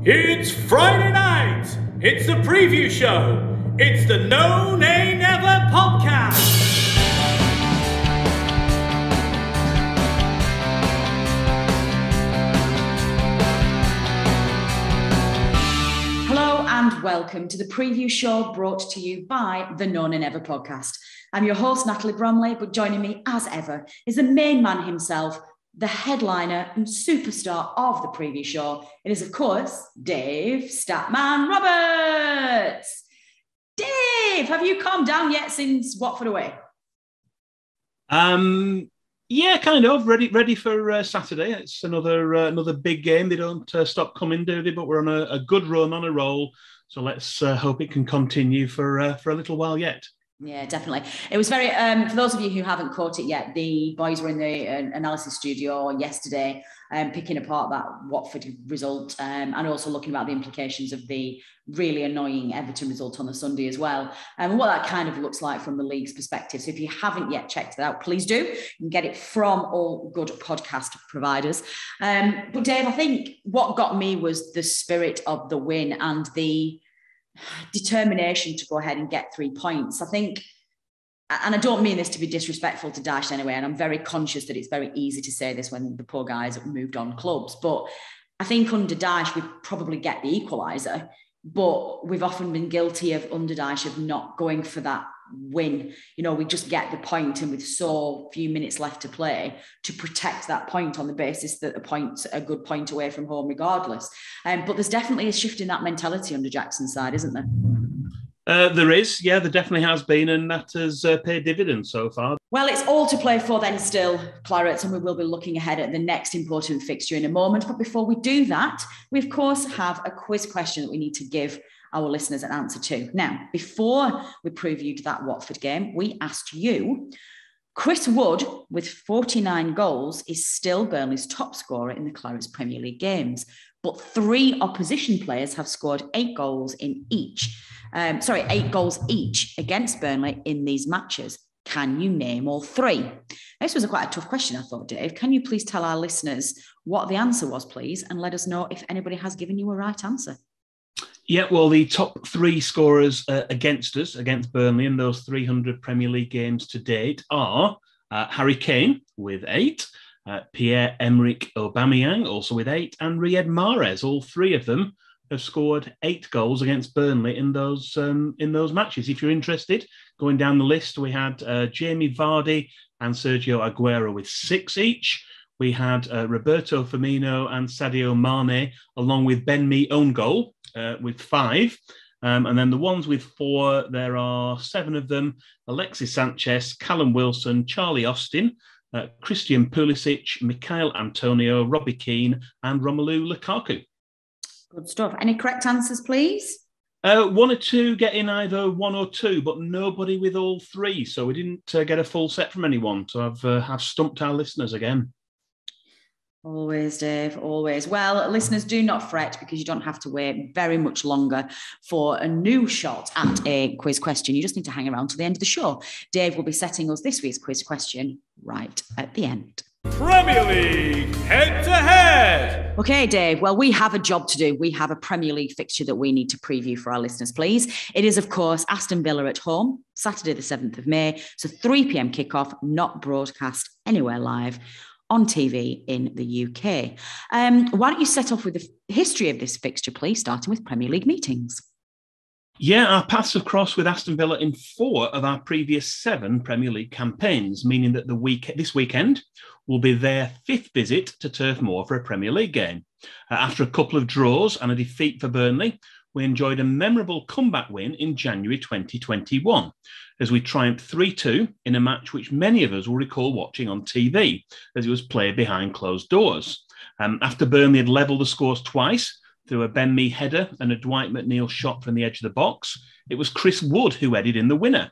It's Friday night. It's the preview show. It's the No Nay Never podcast. Hello and welcome to the preview show brought to you by the No Nay Never podcast. I'm your host, Natalie Bromley, but joining me as ever is the main man himself, the headliner and superstar of the preview show. It is, of course, Dave Statman Roberts. Dave, have you calmed down yet since Watford away? Yeah, kind of. Ready for Saturday. It's another big game. They don't stop coming, do they? But we're on a good run, on a roll. So let's hope it can continue for a little while yet. Yeah, definitely. It was very, for those of you who haven't caught it yet, the boys were in the analysis studio yesterday picking apart that Watford result and also looking about the implications of the really annoying Everton result on the Sunday as well, and what that kind of looks like from the league's perspective. So if you haven't yet checked it out, please do. You can get it from all good podcast providers. But Dave, I think what got me was the spirit of the win and the determination to go ahead and get 3 points. I think, and I don't mean this to be disrespectful to Daesh anyway, and I'm very conscious that it's very easy to say this when the poor guys have moved on clubs, but I think under Daesh we probably get the equaliser, but we've often been guilty of under Daesh of not going for that win. You know, we just get the point, and with so few minutes left to play, to protect that point on the basis that the point's a good point away from home regardless. But there's definitely a shift in that mentality under Jackson's side, isn't there? There is, yeah, there definitely has been, and that has paid dividends so far. Well, it's all to play for then still, Clarets, and we will be looking ahead at the next important fixture in a moment. But before we do that, we of course have a quiz question that we need to give our listeners an answer to. Now, before we previewed that Watford game, we asked you, Chris Wood, with 49 goals, is still Burnley's top scorer in the Clarets Premier League games, but 3 opposition players have scored 8 goals each against Burnley in these matches. Can you name all 3? This was quite a tough question, I thought, Dave. Can you please tell our listeners what the answer was, please, and let us know if anybody has given you a right answer? Yeah, well, the top 3 scorers against Burnley in those 300 Premier League games to date are Harry Kane with 8, Pierre-Emerick Aubameyang also with 8, and Riyad Mahrez. All 3 of them have scored 8 goals against Burnley in those matches. If you're interested, going down the list, we had Jamie Vardy and Sergio Aguero with 6 each. We had Roberto Firmino and Sadio Mane, along with Ben Mee own goal with 5. And then the ones with 4, there are 7 of them: Alexis Sanchez, Callum Wilson, Charlie Austin, Christian Pulisic, Mikhail Antonio, Robbie Keane, and Romelu Lukaku. Good stuff. Any correct answers, please? 1 or 2 get in either 1 or 2, but nobody with all 3. So we didn't get a full set from anyone. So I've stumped our listeners again. Always, Dave, always. Well, listeners, do not fret, because you don't have to wait very much longer for a new shot at a quiz question. You just need to hang around to the end of the show. Dave will be setting us this week's quiz question right at the end. Premier League head-to-head. Okay, Dave. Well, we have a job to do. We have a Premier League fixture that we need to preview for our listeners, please. It is, of course, Aston Villa at home, Saturday the 7th of May. So 3 p.m. kickoff, not broadcast anywhere live on TV in the UK. Why don't you set off with the history of this fixture, please, starting with Premier League meetings? Yeah, our paths have crossed with Aston Villa in 4 of our previous 7 Premier League campaigns, meaning that this weekend will be their 5th visit to Turf Moor for a Premier League game. After a couple of draws and a defeat for Burnley, we enjoyed a memorable comeback win in January 2021, as we triumphed 3-2 in a match which many of us will recall watching on TV, as it was played behind closed doors. After Burnley had levelled the scores twice, through a Ben Mee header and a Dwight McNeil shot from the edge of the box, it was Chris Wood who headed in the winner.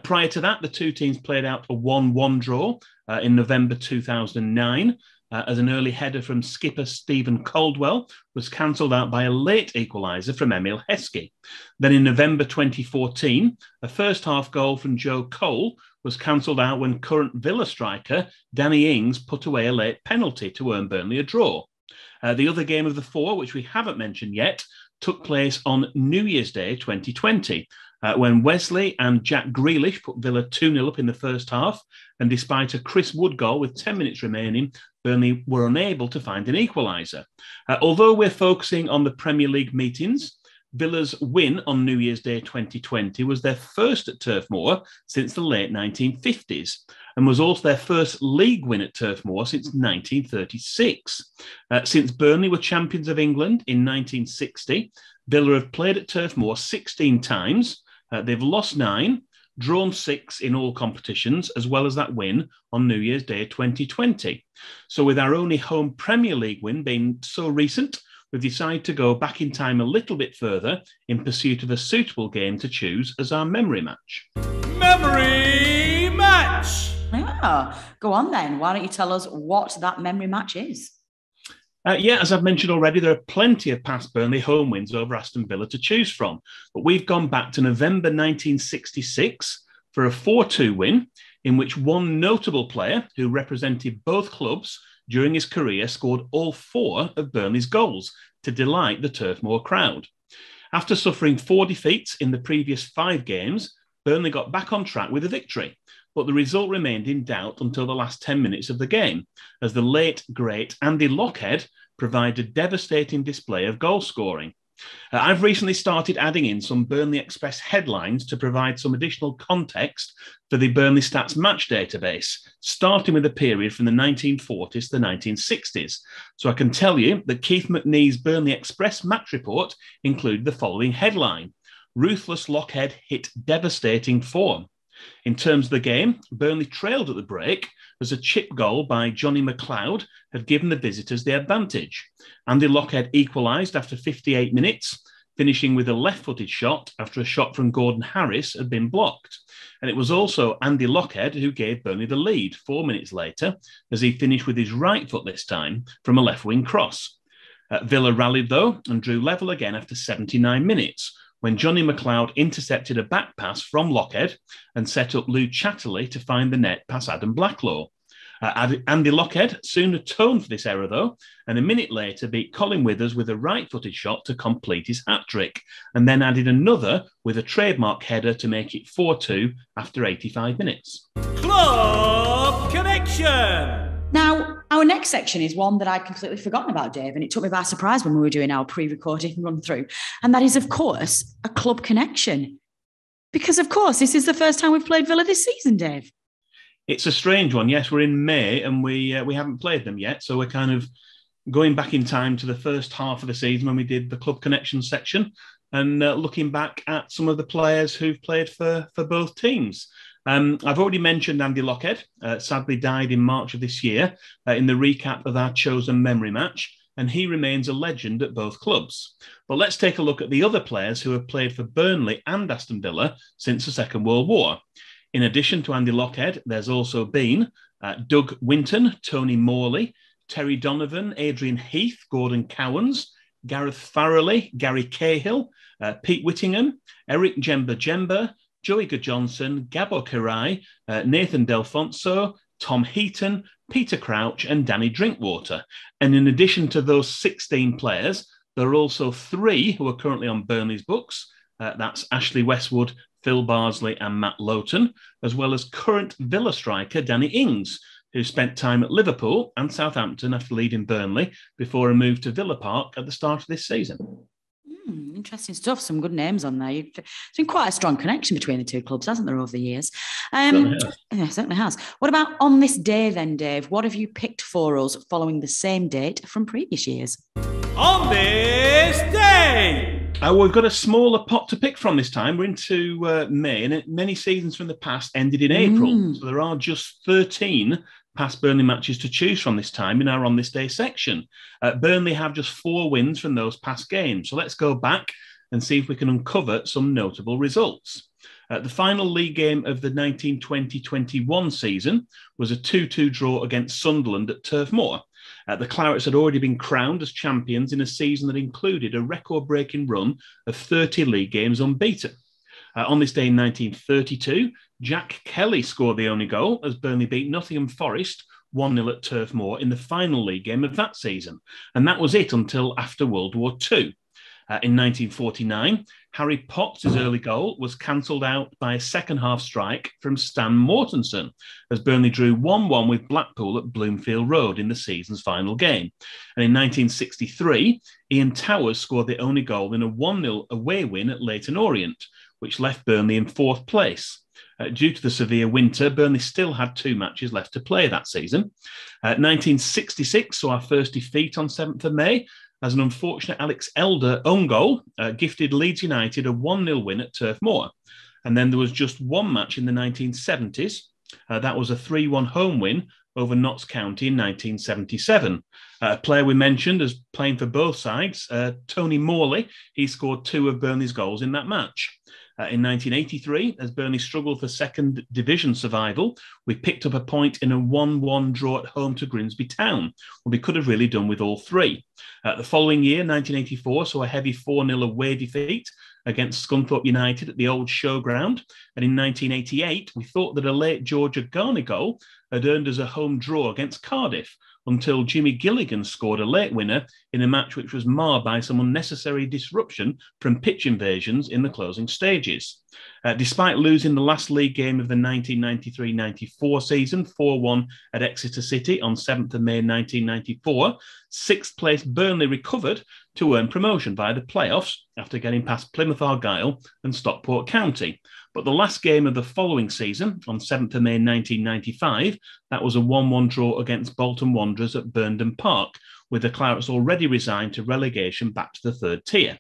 Prior to that, the 2 teams played out a 1-1 draw in November 2009, as an early header from skipper Stephen Caldwell was cancelled out by a late equaliser from Emil Heskey. Then in November 2014, a first-half goal from Joe Cole was cancelled out when current Villa striker Danny Ings put away a late penalty to earn Burnley a draw. The other game of the four, which we haven't mentioned yet, took place on New Year's Day 2020, when Wesley and Jack Grealish put Villa 2-0 up in the first half, and despite a Chris Wood goal with 10 minutes remaining, Burnley were unable to find an equaliser. Although we're focusing on the Premier League meetings, Villa's win on New Year's Day 2020 was their first at Turf Moor since the late 1950s, and was also their first league win at Turf Moor since 1936. Since Burnley were champions of England in 1960, Villa have played at Turf Moor 16 times. They've lost 9, drawn 6 in all competitions, as well as that win on New Year's Day 2020. So with our only home Premier League win being so recent, we've decided to go back in time a little bit further in pursuit of a suitable game to choose as our memory match. Memory match! Yeah, go on then. Why don't you tell us what that memory match is? As I've mentioned already, there are plenty of past Burnley home wins over Aston Villa to choose from. But we've gone back to November 1966 for a 4-2 win, in which one notable player who represented both clubs during his career scored all 4 of Burnley's goals to delight the Turf Moor crowd. After suffering 4 defeats in the previous 5 games, Burnley got back on track with a victory, but the result remained in doubt until the last 10 minutes of the game, as the late, great Andy Lochhead provided a devastating display of goal scoring. I've recently started adding in some Burnley Express headlines to provide some additional context for the Burnley Stats match database, starting with a period from the 1940s to the 1960s. So I can tell you that Keith McNee's Burnley Express match report included the following headline: Ruthless Lochhead hit devastating form. In terms of the game, Burnley trailed at the break as a chip goal by Johnny McLeod had given the visitors the advantage. Andy Lochhead equalised after 58 minutes, finishing with a left-footed shot after a shot from Gordon Harris had been blocked. And it was also Andy Lochhead who gave Burnley the lead 4 minutes later, as he finished with his right foot this time from a left-wing cross. Villa rallied, though, and drew level again after 79 minutes, when Johnny McLeod intercepted a back pass from Lochhead and set up Lou Chatterley to find the net past Adam Blacklaw. Andy Lochhead soon atoned for this error, though, and a minute later beat Colin Withers with a right-footed shot to complete his hat-trick, and then added another with a trademark header to make it 4-2 after 85 minutes. Club Connection! Now, our next section is one that I'd completely forgotten about, Dave, and it took me by surprise when we were doing our pre-recording run-through, and that is, of course, a club connection. Because, of course, this is the first time we've played Villa this season, Dave. It's a strange one. Yes, we're in May and we haven't played them yet, so we're kind of going back in time to the first half of the season when we did the club connection section and looking back at some of the players who've played for both teams. I've already mentioned Andy Lochhead, sadly died in March of this year in the recap of our chosen memory match, and he remains a legend at both clubs. But let's take a look at the other players who have played for Burnley and Aston Villa since the Second World War. In addition to Andy Lochhead, there's also been Doug Winton, Tony Morley, Terry Donovan, Adrian Heath, Gordon Cowans, Gareth Farrelly, Gary Cahill, Pete Whittingham, Eric Jemba, Joey Johnson, Gabor Kirai, Nathan Delfonso, Tom Heaton, Peter Crouch and Danny Drinkwater. And in addition to those 16 players, there are also 3 who are currently on Burnley's books. That's Ashley Westwood, Phil Bardsley and Matt Lowton, as well as current Villa striker Danny Ings, who spent time at Liverpool and Southampton after leading Burnley before a move to Villa Park at the start of this season. Interesting stuff. Some good names on there. It's been quite a strong connection between the two clubs, hasn't there, over the years? Yeah, certainly has. What about on this day then, Dave? What have you picked for us following the same date from previous years? On this day! We've got a smaller pot to pick from this time. We're into May, and many seasons from the past ended in April. So there are just 13 past Burnley matches to choose from this time in our On This Day section. Burnley have just 4 wins from those past games. So let's go back and see if we can uncover some notable results. The final league game of the 1920-21 season was a 2-2 draw against Sunderland at Turf Moor. The Clarets had already been crowned as champions in a season that included a record-breaking run of 30 league games unbeaten. On this day in 1932, Jack Kelly scored the only goal as Burnley beat Nottingham Forest 1-0 at Turf Moor in the final league game of that season. And that was it until after World War II. In 1949, Harry Potts' early goal was cancelled out by a second-half strike from Stan Mortensen, as Burnley drew 1-1 with Blackpool at Bloomfield Road in the season's final game. And in 1963, Ian Towers scored the only goal in a 1-0 away win at Leyton Orient, which left Burnley in fourth place. Due to the severe winter, Burnley still had 2 matches left to play that season. 1966 saw our first defeat on 7th of May, as an unfortunate Alex Elder own goal gifted Leeds United a 1-0 win at Turf Moor. And then there was just one match in the 1970s. That was a 3-1 home win over Notts County in 1977. A player we mentioned as playing for both sides, Tony Morley, he scored 2 of Burnley's goals in that match. In 1983, as Burnley struggled for second division survival, we picked up a point in a 1-1 draw at home to Grimsby Town. Well, we could have really done with all 3. The following year, 1984, saw a heavy 4-0 away defeat against Scunthorpe United at the old showground. And in 1988, we thought that a late George Garney goal had earned us a home draw against Cardiff, until Jimmy Gilligan scored a late winner in a match which was marred by some unnecessary disruption from pitch invasions in the closing stages. Despite losing the last league game of the 1993-94 season, 4-1 at Exeter City on 7th of May 1994, 6th place Burnley recovered to earn promotion via the playoffs after getting past Plymouth Argyle and Stockport County. But the last game of the following season, on 7th of May 1995, that was a 1-1 draw against Bolton Wanderers at Burnden Park, with the Clarets already resigned to relegation back to the 3rd tier.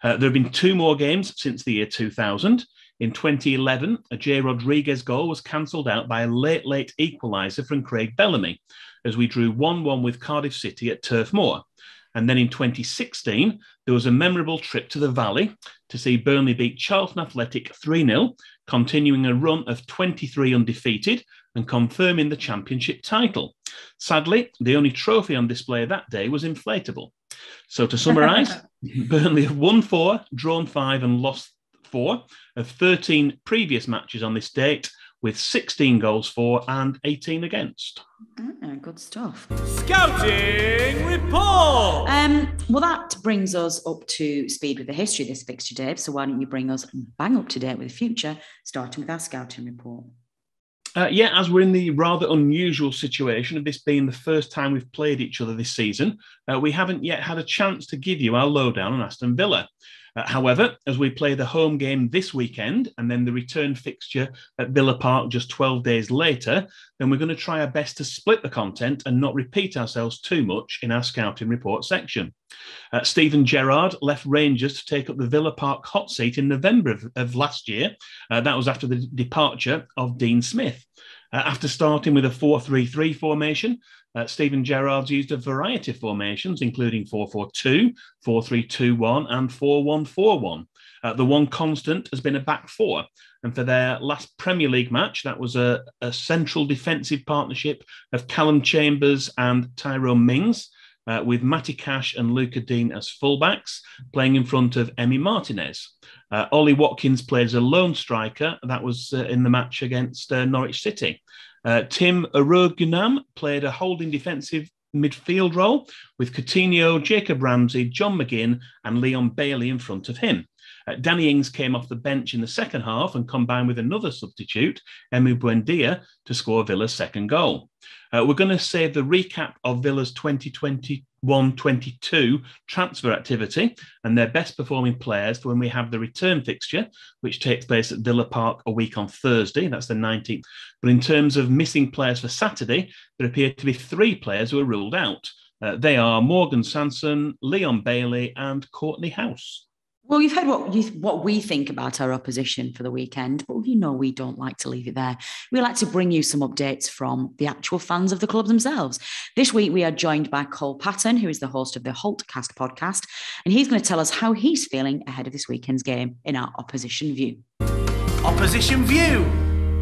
There have been 2 more games since the year 2000. In 2011, a J. Rodriguez goal was cancelled out by a late equaliser from Craig Bellamy, as we drew 1-1 with Cardiff City at Turf Moor. And then in 2016, there was a memorable trip to the Valley to see Burnley beat Charlton Athletic 3-0, continuing a run of 23 undefeated and confirming the championship title. Sadly, the only trophy on display that day was inflatable. So to summarise, Burnley have won 4, drawn 5 and lost 4 of 13 previous matches on this date, with 16 goals for and 18 against. Good stuff. Scouting report! Well, that brings us up to speed with the history of this fixture, Dave. So why don't you bring us bang up to date with the future, starting with our scouting report? As we're in the rather unusual situation of this being the first time we've played each other this season, we haven't yet had a chance to give you our lowdown on Aston Villa. However, as we play the home game this weekend and then the return fixture at Villa Park just 12 days later, then we're going to try our best to split the content and not repeat ourselves too much in our scouting report section. Stephen Gerrard left Rangers to take up the Villa Park hot seat in November of last year. That was after the departure of Dean Smith. After starting with a 4-3-3 formation, Stephen Gerrard's used a variety of formations, including 4-4-2, 4-3-2-1 and 4-1-4-1. The one constant has been a back 4. And for their last Premier League match, that was a central defensive partnership of Callum Chambers and Tyrone Mings, with Matty Cash and Luca Dean as fullbacks, playing in front of Emi Martinez. Ollie Watkins played as a lone striker. That was in the match against Norwich City. Tim Arogunam played a holding defensive midfield role with Coutinho, Jacob Ramsey, John McGinn and Leon Bailey in front of him. Danny Ings came off the bench in the second half and combined with another substitute, Emu Buendia, to score Villa's second goal. We're going to save the recap of Villa's 2021-22 transfer activity and their best performing players for when we have the return fixture, which takes place at Villa Park a week on Thursday. That's the 19th. But in terms of missing players for Saturday, there appear to be 3 players who are ruled out. They are Morgan Sanson, Leon Bailey and Courtney House. Well, you've heard what we think about our opposition for the weekend, but you know we don't like to leave it there. We like to bring you some updates from the actual fans of the club themselves. This week, we are joined by Cole Pettem, who is the host of the Holtecast podcast, and he's going to tell us how he's feeling ahead of this weekend's game in our Opposition View. Opposition View!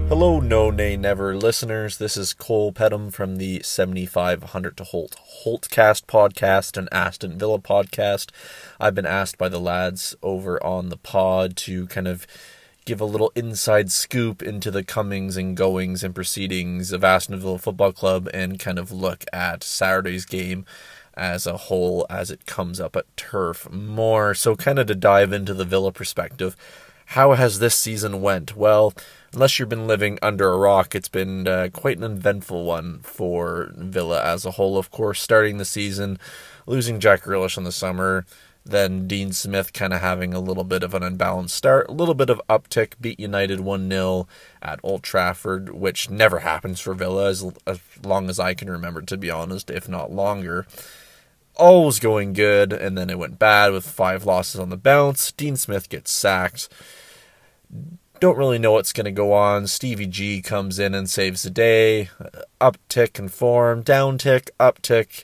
Hello, No Nay Never listeners. This is Cole Pettem from the 7500 to Holtecast podcast and Aston Villa podcast. I've been asked by the lads over on the pod to kind of give a little inside scoop into the comings and goings and proceedings of Aston Villa Football Club and kind of look at Saturday's game as a whole as it comes up at Turf Moor. So kind of to dive into the Villa perspective, how has this season went? Well, unless you've been living under a rock, it's been quite an eventful one for Villa as a whole. Of course, starting the season, losing Jack Grealish in the summer, then Dean Smith kind of having a little bit of an unbalanced start, a little bit of uptick, beat United 1-0 at Old Trafford, which never happens for Villa as long as I can remember, to be honest, if not longer. All was going good, and then it went bad with 5 losses on the bounce. Dean Smith gets sacked. Don't really know what's going to go on. Stevie G comes in and saves the day. Uptick in form, downtick, uptick.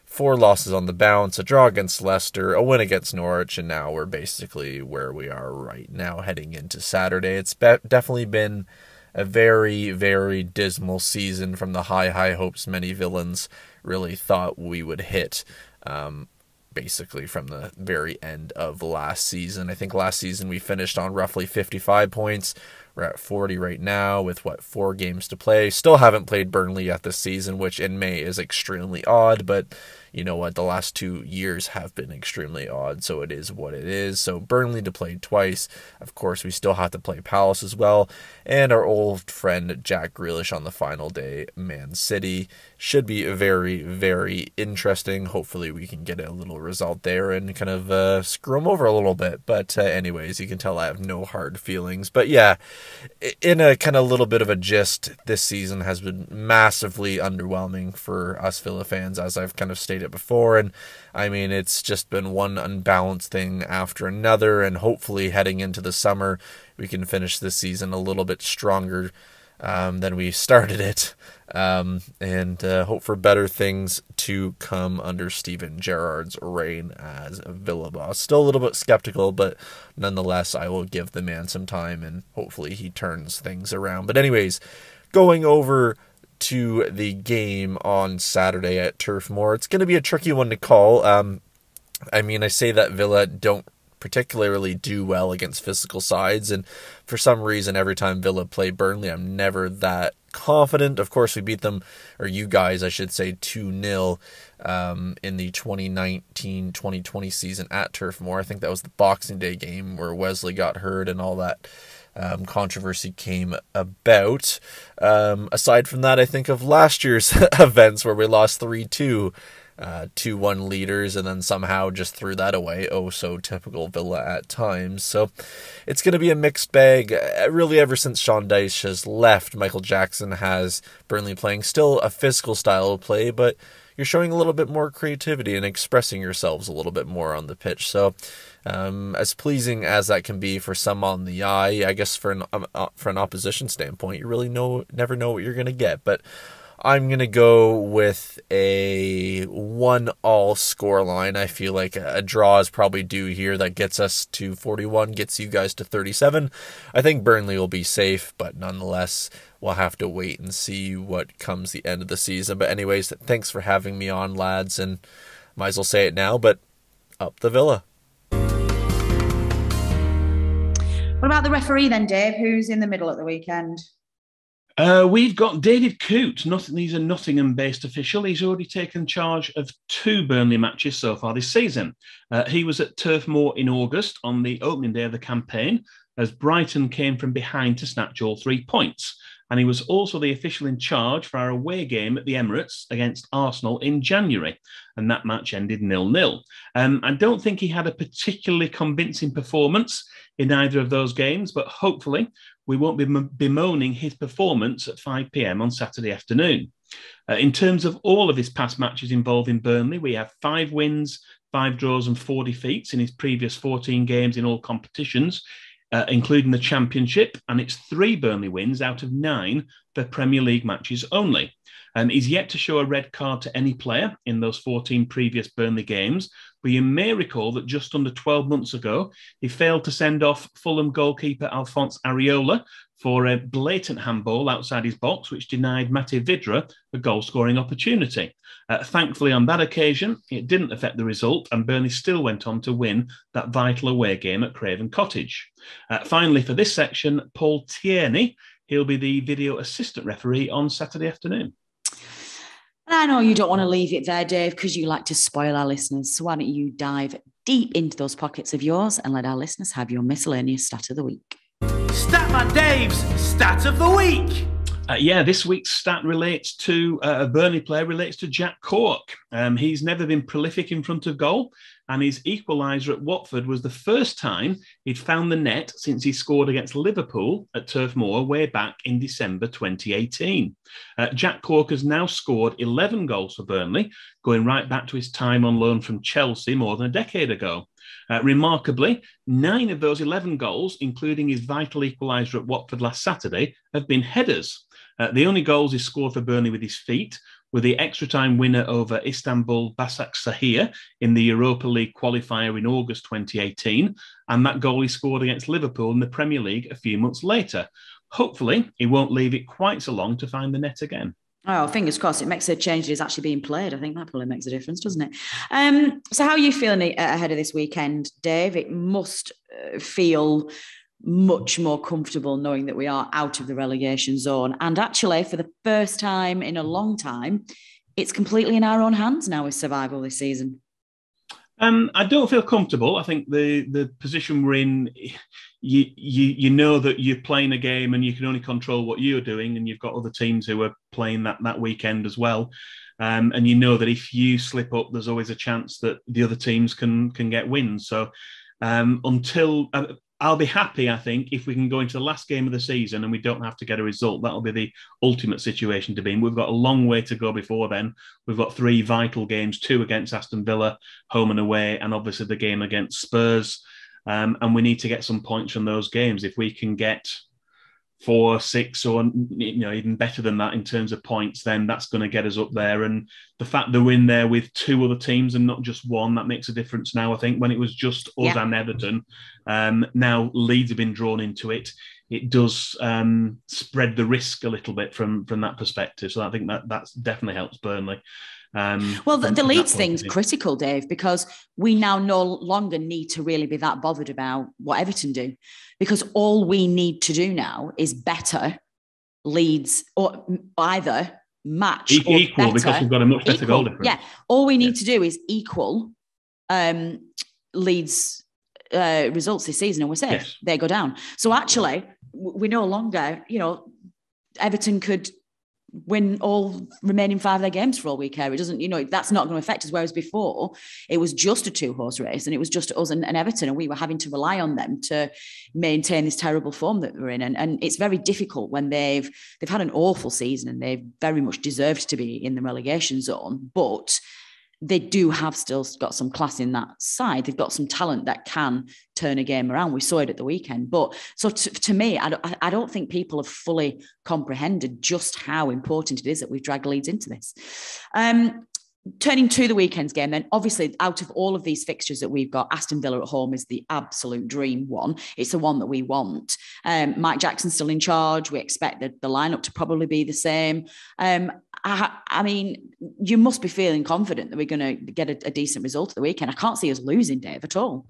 4 losses on the bounce, a draw against Leicester, a win against Norwich, and now we're basically where we are right now heading into Saturday. It's definitely been a very, very dismal season from the high hopes many villains really thought we would hit, basically from the very end of last season. I think last season we finished on roughly 55 points. We're at 40 right now with, 4 games to play. Still haven't played Burnley yet this season, which in May is extremely odd, but you know what? The last 2 years have been extremely odd, so it is what it is. So Burnley to play twice. Of course, we still have to play Palace as well. And our old friend Jack Grealish on the final day, Man City. Should be very, very interesting. Hopefully we can get a little result there and kind of screw them over a little bit. But anyways, you can tell I have no hard feelings. But yeah, in a kind of little bit of a gist, this season has been massively underwhelming for us Villa fans, as I've kind of stated before. And I mean, it's just been one unbalanced thing after another, and hopefully heading into the summer we can finish this season a little bit stronger than we started it, and hope for better things to come under Steven Gerrard's reign as a Villa boss. Still a little bit skeptical, but nonetheless I will give the man some time and hopefully he turns things around. But anyways, going over to the game on Saturday at Turf Moor, it's going to be a tricky one to call. I mean, I say that Villa don't particularly do well against physical sides, and for some reason every time Villa play Burnley I'm never that confident. Of course we beat them, or you guys I should say, 2-0 in the 2019-2020 season at Turf Moor. I think that was the Boxing Day game where Wesley got hurt and all that controversy came about. Aside from that, I think of last year's events where we lost 3-2 2-1 leaders and then somehow just threw that away. Oh, so typical Villa at times. So it's going to be a mixed bag. Really, ever since Sean Dyche has left, Michael Jackson has Burnley playing still a physical style of play, but you're showing a little bit more creativity and expressing yourselves a little bit more on the pitch. So as pleasing as that can be for some on the eye, I guess for an opposition standpoint, you really never know what you're going to get. But I'm going to go with a 1-1 scoreline. I feel like a draw is probably due here. That gets us to 41, gets you guys to 37. I think Burnley will be safe, but nonetheless, we'll have to wait and see what comes the end of the season. But anyways, thanks for having me on, lads, and might as well say it now, but up the Villa. What about the referee then, Dave? Who's in the middle at the weekend? We've got David Coote. He's a Nottingham-based official. He's already taken charge of 2 Burnley matches so far this season. He was at Turf Moor in August on the opening day of the campaign, as Brighton came from behind to snatch all 3 points. And he was also the official in charge for our away game at the Emirates against Arsenal in January. And that match ended 0-0. I don't think he had a particularly convincing performance in either of those games, but hopefully we won't be bemoaning his performance at 5 p.m. on Saturday afternoon. In terms of all of his past matches involving Burnley, we have 5 wins, 5 draws and 4 defeats in his previous 14 games in all competitions, including the Championship, and it's 3 Burnley wins out of 9 for Premier League matches only. He's yet to show a red card to any player in those 14 previous Burnley games, but you may recall that just under 12 months ago, he failed to send off Fulham goalkeeper Alphonse Areola for a blatant handball outside his box, which denied Mate Vidra a goal-scoring opportunity. Thankfully, on that occasion, it didn't affect the result, and Burnley still went on to win that vital away game at Craven Cottage. Finally, for this section, Paul Tierney. He'll be the video assistant referee on Saturday afternoon. I know you don't want to leave it there, Dave, because you like to spoil our listeners. So why don't you dive deep into those pockets of yours and let our listeners have your miscellaneous stat of the week. Statman Dave's Stat of the Week. This week's stat relates to a Burnley player, relates to Jack Cork. He's never been prolific in front of goal, and his equaliser at Watford was the first time he'd found the net since he scored against Liverpool at Turf Moor way back in December 2018. Jack Cork has now scored 11 goals for Burnley, going right back to his time on loan from Chelsea more than a decade ago. Remarkably, 9 of those 11 goals, including his vital equaliser at Watford last Saturday, have been headers. The only goals he scored for Burnley with his feet were the extra-time winner over Istanbul Başakşehir in the Europa League qualifier in August 2018, and that goal he scored against Liverpool in the Premier League a few months later. Hopefully, he won't leave it quite so long to find the net again. Oh, fingers crossed. It makes a change that is actually being played. I think that probably makes a difference, doesn't it? So how are you feeling ahead of this weekend, Dave? It must feel much more comfortable knowing that we are out of the relegation zone. And actually, for the first time in a long time, it's completely in our own hands now with survival this season. I don't feel comfortable. I think the position we're in, you know that you're playing a game and you can only control what you're doing, and you've got other teams who are playing that weekend as well. And you know that if you slip up, there's always a chance that the other teams can get wins. So I'll be happy, I think, if we can go into the last game of the season and we don't have to get a result. That'll be the ultimate situation to be in. We've got a long way to go before then. We've got 3 vital games, 2 against Aston Villa, home and away, and obviously the game against Spurs. And we need to get some points from those games. If we can get 4, 6, or even better than that in terms of points, then that's going to get us up there. And the fact that we're in there with 2 other teams and not just one, that makes a difference now. I think when it was just us and Everton, now Leeds have been drawn into it. It does spread the risk a little bit from that perspective. So I think that definitely helps Burnley. The Leeds thing's critical, Dave, because we now no longer need to really be that bothered about what Everton do, because all we need to do now is better Leeds, or either match or equal, better, because we've got a much better goal difference. Yeah, all we need to do is equal Leeds results this season, and we're safe. Yes. They go down. So actually, we no longer, Everton could win all remaining 5 of their games for all we care. It doesn't, that's not going to affect us. Whereas before, it was just a 2-horse race, and it was just us and Everton, and we were having to rely on them to maintain this terrible form that we're in. And it's very difficult when they've had an awful season, and they've very much deserved to be in the relegation zone. But they do have still got some class in that side. They've got some talent that can turn a game around. We saw it at the weekend. But so to me, I don't think people have fully comprehended just how important it is that we've dragged Leeds into this. Turning to the weekend's game, then obviously out of all of these fixtures that we've got, Aston Villa at home is the absolute dream one. It's the one that we want. Mike Jackson's still in charge. We expect the lineup to probably be the same. I mean, you must be feeling confident that we're going to get a decent result at the weekend. I can't see us losing, Dave, at all.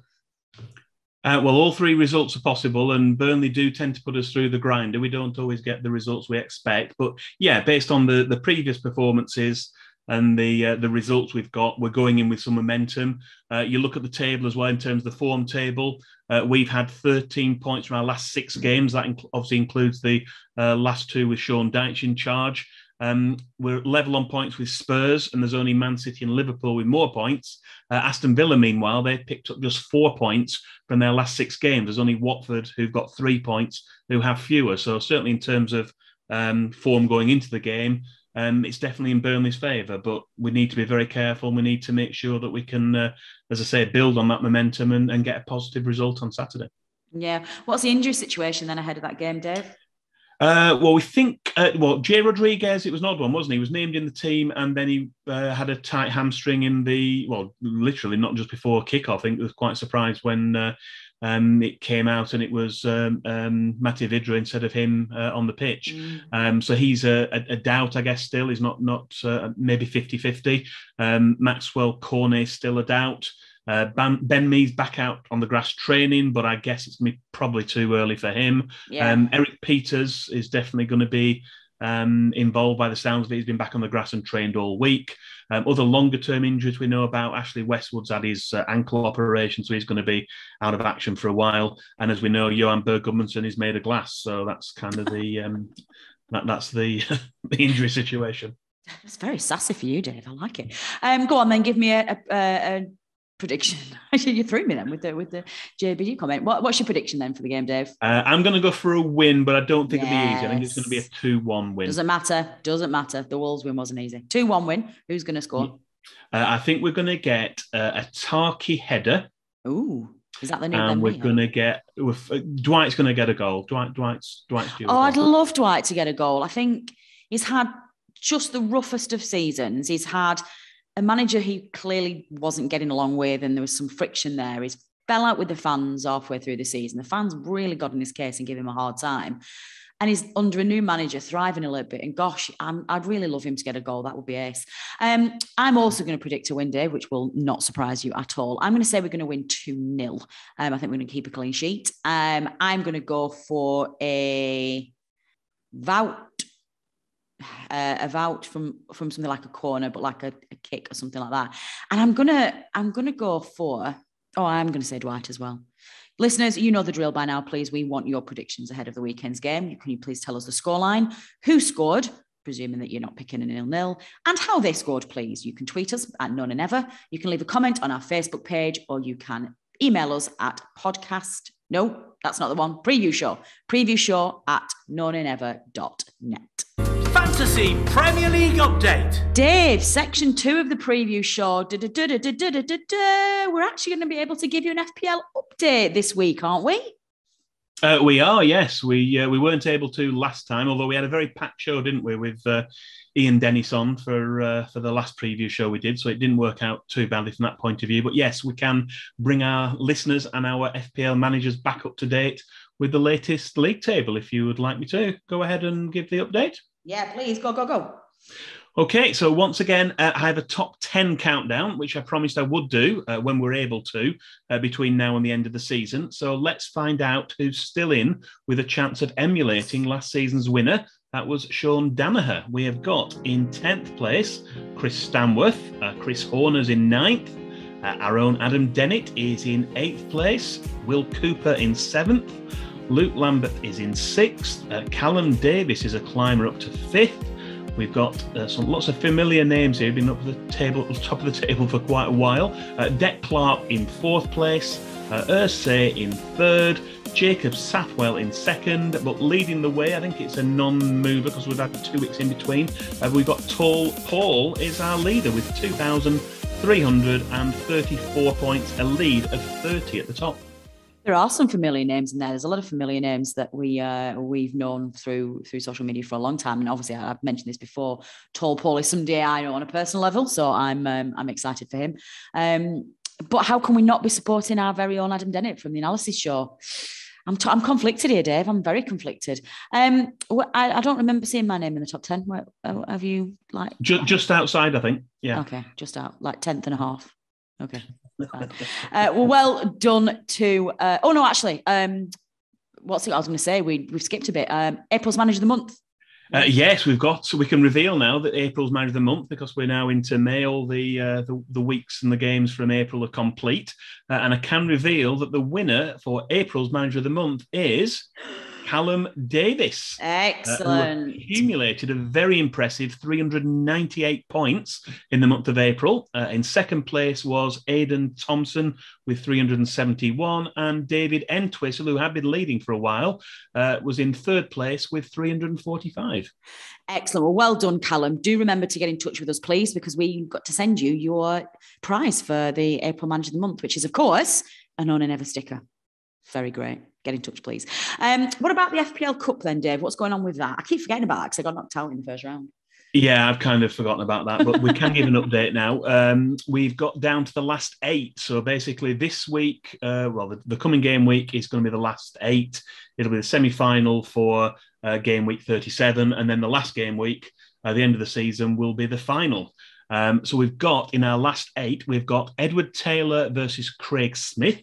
All 3 results are possible, and Burnley do tend to put us through the grinder. We don't always get the results we expect. But yeah, based on the previous performances and the results we've got, we're going in with some momentum. You look at the table as well in terms of the form table. We've had 13 points from our last 6 games. That obviously includes the last 2 with Sean Dyche in charge. We're level on points with Spurs, and there's only Man City and Liverpool with more points. Aston Villa, meanwhile, they picked up just 4 points from their last 6 games. There's only Watford, who've got 3 points, who have fewer. So certainly in terms of form going into the game, it's definitely in Burnley's favour, but we need to be very careful. We need to make sure that we can, as I say, build on that momentum and get a positive result on Saturday. Yeah. What's the injury situation then ahead of that game, Dave? We think, Jay Rodriguez, it was an odd one, wasn't he? He was named in the team and then he had a tight hamstring literally not just before kickoff. I think he was quite surprised when it came out and it was Mate Vidra instead of him on the pitch. So he's a doubt, I guess, still. He's not maybe 50-50. Maxwell Cornet still a doubt. Ben Mee's back out on the grass training, but I guess it's going to be probably too early for him. Yeah. Eric Peters is definitely going to be involved by the sounds of it. He's been back on the grass and trained all week. Other longer-term injuries we know about, Ashley Westwood's had his ankle operation, so he's going to be out of action for a while. And as we know, Johan Berg-Gudmundsson is made of glass, so that's kind of the that's the injury situation. It's very sassy for you, Dave. I like it. Go on then, give me a prediction. You threw me then with the JBG comment. What's your prediction then for the game, Dave? I'm going to go for a win, but I don't think it'll be easy. I think it's going to be a 2-1 win. Doesn't matter. The Wolves win wasn't easy. 2-1 win. Who's going to score? I think we're going to get a Tarky header. Ooh, is that the new? And we're going to get Dwight's going to get a goal. Dwight's due. I'd love Dwight to get a goal. I think he's had just the roughest of seasons. He's had a manager he clearly wasn't getting along with, and there was some friction there. He's fell out with the fans halfway through the season. The fans really got in his case and gave him a hard time. And he's under a new manager, thriving a little bit. And gosh, I'd really love him to get a goal. That would be ace. I'm also going to predict a win, Dave, which will not surprise you at all. I'm going to say we're going to win 2-0. I think we're going to keep a clean sheet. I'm going to go for a vouch from something like a corner, but like a kick or something like that. And I'm gonna go for. I'm gonna say Dwight as well. Listeners, you know the drill by now. Please, we want your predictions ahead of the weekend's game. Can you please tell us the scoreline, who scored, presuming that you're not picking a 0-0, and how they scored, please. You can tweet us at None and Ever. You can leave a comment on our Facebook page, or you can email us at podcast. No, that's not the one. Preview show at noneanever.net. Fantasy Premier League update. Dave, section 2 of the preview show. We're actually going to be able to give you an FPL update this week, aren't we? We are, yes. We weren't able to last time, although we had a very packed show, didn't we, with Ian Dennis on for the last preview show we did, so it didn't work out too badly from that point of view. But yes, we can bring our listeners and our FPL managers back up to date with the latest league table. If you would like me to go ahead and give the update. Yeah, please, go. Okay, so once again, I have a top 10 countdown, which I promised I would do when we're able to between now and the end of the season. So let's find out who's still in with a chance of emulating last season's winner. That was Sean Danaher. We have got in 10th place, Chris Stanworth. Chris Horner's in 9th. Our own Adam Dennett is in 8th place. Will Cooper in 7th. Luke Lambert is in 6th. Callum Davis is a climber up to 5th. We've got lots of familiar names here, been up the top of the table for quite a while. Dec Clark in 4th place. Ursay in 3rd. Jacob Sathwell in 2nd, but leading the way, I think it's a non-mover because we've had 2 weeks in between. We've got Tall Paul is our leader with 2,334 points, a lead of 30 at the top. There are some familiar names in there. There's a lot of familiar names that we've known through social media for a long time. And obviously, I've mentioned this before. Tall Paul is somebody I know on a personal level, so I'm excited for him. But how can we not be supporting our very own Adam Dennett from the Analysis Show? I'm conflicted here, Dave. I'm very conflicted. I don't remember seeing my name in the top 10. Have you just outside? I think. Yeah. Okay, just out, like 10th and a half. Okay. Well done to. What's it? I was going to say we've skipped a bit. April's Manager of the Month. Yes, we can reveal now that April's Manager of the Month because we're now into May. All the weeks and the games from April are complete, and I can reveal that the winner for April's Manager of the Month is Callum Davis. Excellent. Who accumulated a very impressive 398 points in the month of April. In second place was Aidan Thompson with 371, and David Entwistle, who had been leading for a while, was in third place with 345. Excellent. Well done, Callum. Do remember to get in touch with us, please, because we've got to send you your prize for the April Manager of the Month, which is, of course, a None and Ever sticker. Very great. Get in touch, please. What about the FPL Cup then, Dave? What's going on with that? I keep forgetting about that because I got knocked out in the first round. Yeah, I've kind of forgotten about that, but we can give an update now. We've got down to the last 8. So basically this week, the coming game week is going to be the last 8. It'll be the semi-final for game week 37. And then the last game week, the end of the season, will be the final. So we've got, in our last 8, we've got Edward Taylor versus Craig Smith.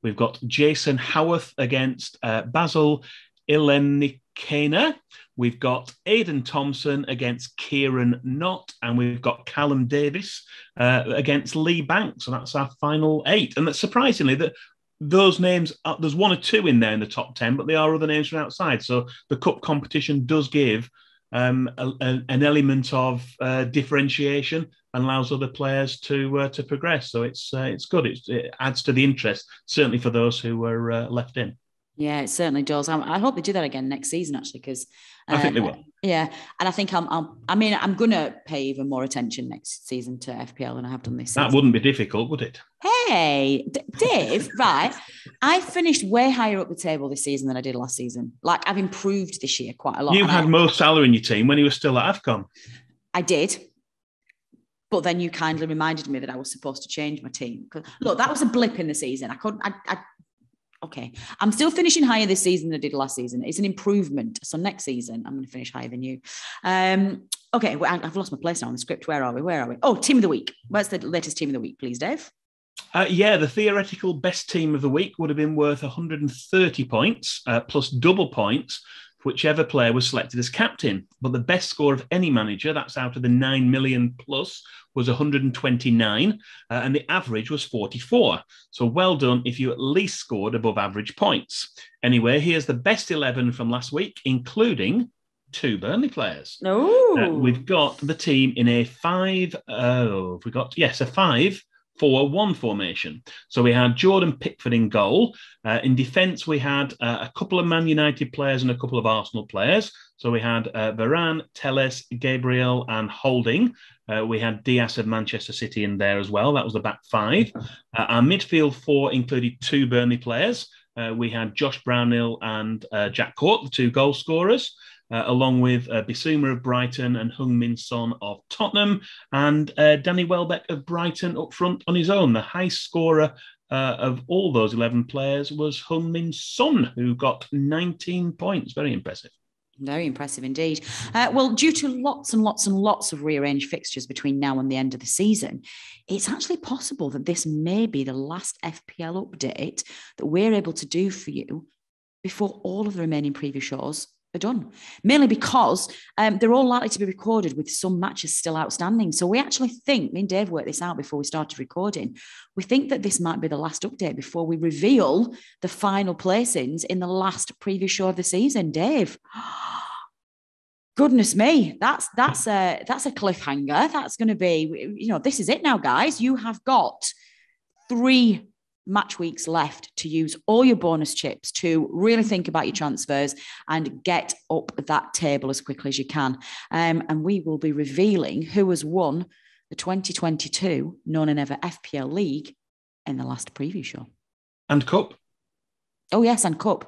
We've got Jason Howarth against Basil Ilenikena. We've got Aidan Thompson against Kieran Knott, and we've got Callum Davis against Lee Banks. So that's our final 8. And that's surprisingly that those names, there's 1 or 2 in there in the top 10, but there are other names from outside. So the cup competition does give an element of differentiation and allows other players to progress. So it's good. It adds to the interest, certainly for those who were left in. Yeah, it certainly does. I hope they do that again next season, actually, because I think they will. Yeah, and I think I'm going to pay even more attention next season to FPL than I have done this season. That wouldn't be difficult, would it? Hey, Dave, right? I finished way higher up the table this season than I did last season. Like, I've improved this year quite a lot. You had Mo Salah in your team when he was still at AFCON. I did. But then you kindly reminded me that I was supposed to change my team. Look, that was a blip in the season. Okay, I'm still finishing higher this season than I did last season. It's an improvement. So next season, I'm going to finish higher than you. Okay, well, I've lost my place now on the script. Where are we? Oh, team of the week. Where's the latest team of the week, please, Dave? The theoretical best team of the week would have been worth 130 points, plus double points, for whichever player was selected as captain. But the best score of any manager, that's out of the 9 million plus, was 129, and the average was 44. So well done if you at least scored above average points. Anyway, here's the best 11 from last week, including 2 Burnley players. We've got the team in a 5-4-1 formation. So we had Jordan Pickford in goal. In defence, we had a couple of Man United players and a couple of Arsenal players. So we had Varane, Telles, Gabriel and Holding. We had Diaz of Manchester City in there as well. That was the back 5. Our midfield 4 included 2 Burnley players. We had Josh Brownhill and Jack Cork, the 2 goal scorers, along with Bissouma of Brighton and Heung-min Son of Tottenham, and Danny Welbeck of Brighton up front on his own. The high scorer of all those 11 players was Heung-min Son, who got 19 points. Very impressive. Very impressive indeed. Well, due to lots and lots and lots of rearranged fixtures between now and the end of the season, it's actually possible that this may be the last FPL update that we're able to do for you before all of the remaining preview shows are done, mainly because they're all likely to be recorded with some matches still outstanding. So we actually think, me and Dave worked this out before we started recording, we think that this might be the last update before we reveal the final placings in the last preview show of the season. Dave, goodness me, that's a cliffhanger. That's going to be, this is it now, guys. You have got 3 match weeks left to use all your bonus chips to really think about your transfers and get up that table as quickly as you can. And we will be revealing who has won the 2022 Known and Never FPL League in the last preview show. And Cup. Oh, yes, and Cup.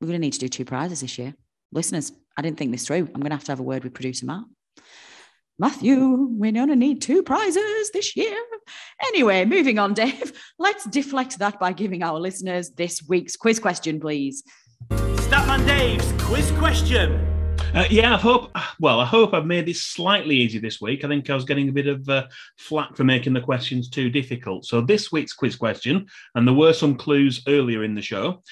We're going to need to do 2 prizes this year. Listeners, I didn't think this through. I'm going to have a word with producer Matt. Matthew, we're going to need 2 prizes this year. Anyway, moving on, Dave. Let's deflect that by giving our listeners this week's quiz question, please. Statman Dave's quiz question. I hope I've made this slightly easy this week. I think I was getting a bit of flack for making the questions too difficult. So this week's quiz question, and there were some clues earlier in the show,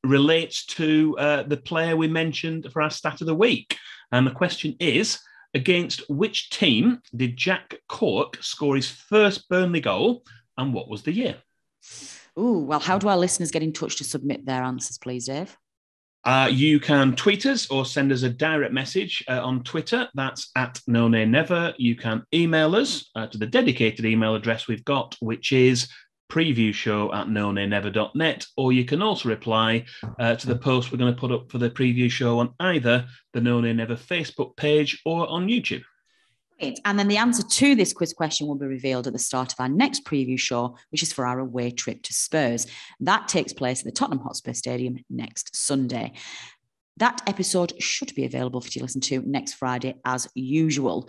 relates to the player we mentioned for our stat of the week. And the question is, against which team did Jack Cork score his first Burnley goal, and what was the year? Ooh, well, how do our listeners get in touch to submit their answers, please, Dave? You can tweet us or send us a direct message on Twitter. That's at @NoNameNever. You can email us to the dedicated email address we've got, which is previewshow@nonamenever.net, or you can also reply to the post we're going to put up for the preview show on either the No Name Never Facebook page or on YouTube. And then the answer to this quiz question will be revealed at the start of our next preview show, which is for our away trip to Spurs. That takes place at the Tottenham Hotspur Stadium next Sunday. That episode should be available for you to listen to next Friday as usual.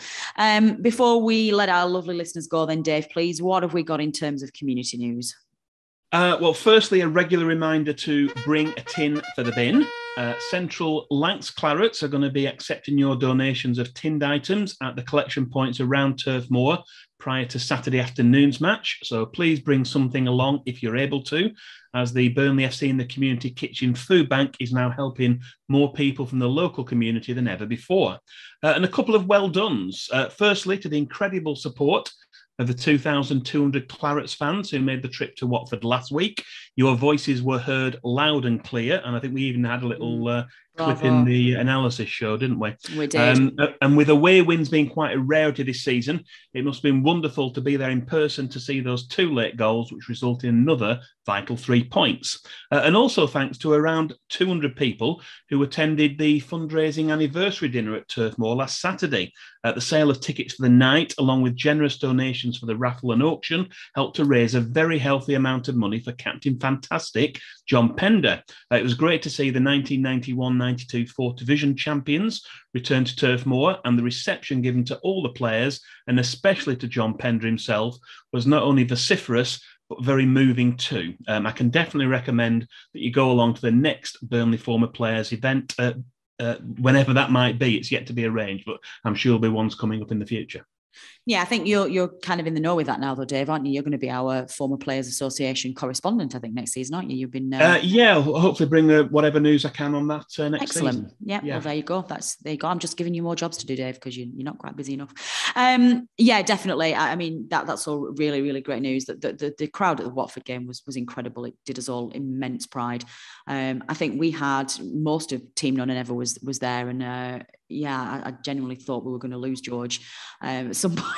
Before we let our lovely listeners go then, Dave, please, what have we got in terms of community news? Well, firstly, a regular reminder to bring a tin for the bin. Central Lancs Clarets are going to be accepting your donations of tinned items at the collection points around Turf Moor prior to Saturday afternoon's match. So please bring something along if you're able to, as the Burnley FC and the Community Kitchen Food Bank is now helping more people from the local community than ever before. And a couple of well dones. Firstly, to the incredible support of the 2,200 Clarets fans who made the trip to Watford last week. Your voices were heard loud and clear, and I think we even had a little clip in the analysis show, didn't we? We did. And with away wins being quite a rarity this season, it must have been wonderful to be there in person to see those 2 late goals, which result in another vital 3 points. And also thanks to around 200 people who attended the fundraising anniversary dinner at Turf Moor last Saturday. The sale of tickets for the night, along with generous donations for the raffle and auction, helped to raise a very healthy amount of money for Captain Fantastic John Pender. It was great to see the 1991-92 4th Division champions return to Turf Moor, and the reception given to all the players, and especially to John Pender himself, was not only vociferous, but very moving too. I can definitely recommend that you go along to the next Burnley Former Players event, whenever that might be. It's yet to be arranged, but I'm sure there'll be ones coming up in the future. Yeah, I think you're kind of in the know with that now, though, Dave, aren't you? You're going to be our Former Players Association correspondent, I think, next season, aren't you? You've been yeah, I'll hopefully bring whatever news I can on that next excellent season. Yeah, well, there you go. There you go. I'm just giving you more jobs to do, Dave, because you're not quite busy enough. Yeah, definitely. I mean, that's all really, really great news. That the crowd at the Watford game was incredible. It did us all immense pride. I think we had most of Team None and Ever was there, and yeah, I genuinely thought we were going to lose George at some point.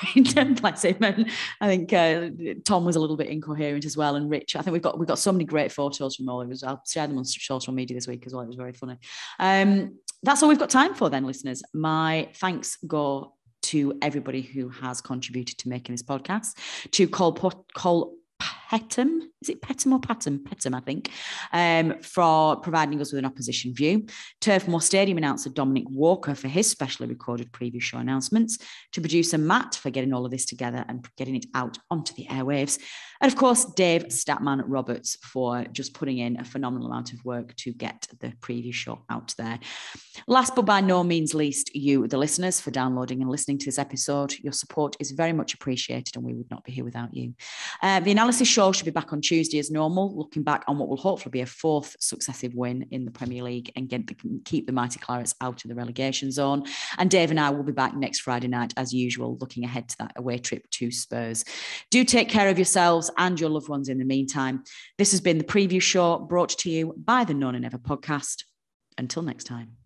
Bless him. And I think Tom was a little bit incoherent as well, and Rich. I think we've got so many great photos from all of us. I'll share them on social media this week as well. It was very funny. That's all we've got time for then, listeners. My thanks go to everybody who has contributed to making this podcast, to Cole Pettem, is it Pettem or Pattem? Pettem, I think, for providing us with an opposition view. Turf Moor Stadium announcer Dominic Walker for his specially recorded preview show announcements. To producer Matt for getting all of this together and getting it out onto the airwaves. And of course, Dave Statman Roberts for just putting in a phenomenal amount of work to get the preview show out there. Last but by no means least, you, the listeners, for downloading and listening to this episode. Your support is very much appreciated, and we would not be here without you. The analysis show should be back on Tuesday as normal, looking back on what will hopefully be a 4th successive win in the Premier League and keep the mighty Clarets out of the relegation zone. And Dave and I will be back next Friday night as usual, looking ahead to that away trip to Spurs. Do take care of yourselves and your loved ones in the meantime. This has been the preview show brought to you by the Known and Never podcast. Until next time.